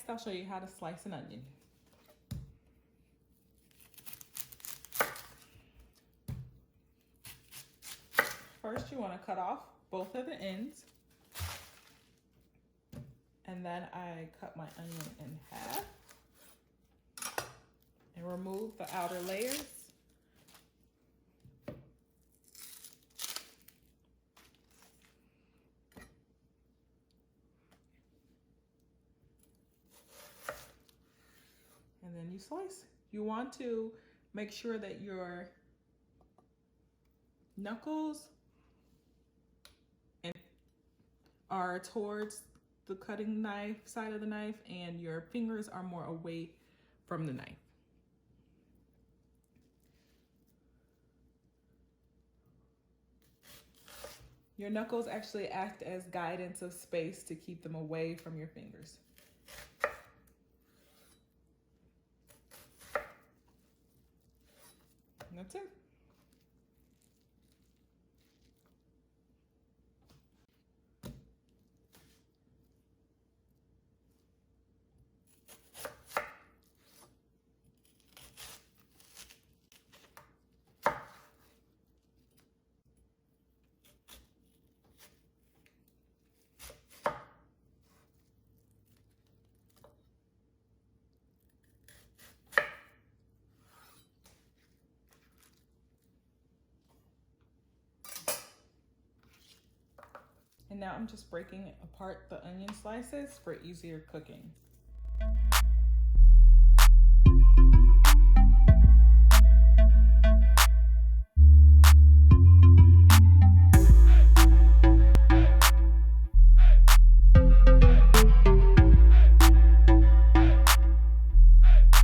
Next, I'll show you how to slice an onion. First, you want to cut off both of the ends. And then I cut my onion in half and remove the outer layers. And then you slice. You want to make sure that your knuckles are towards the cutting knife side of the knife and your fingers are more away from the knife. Your knuckles actually act as guidance of space to keep them away from your fingers. And that's it. And now I'm just breaking apart the onion slices for easier cooking.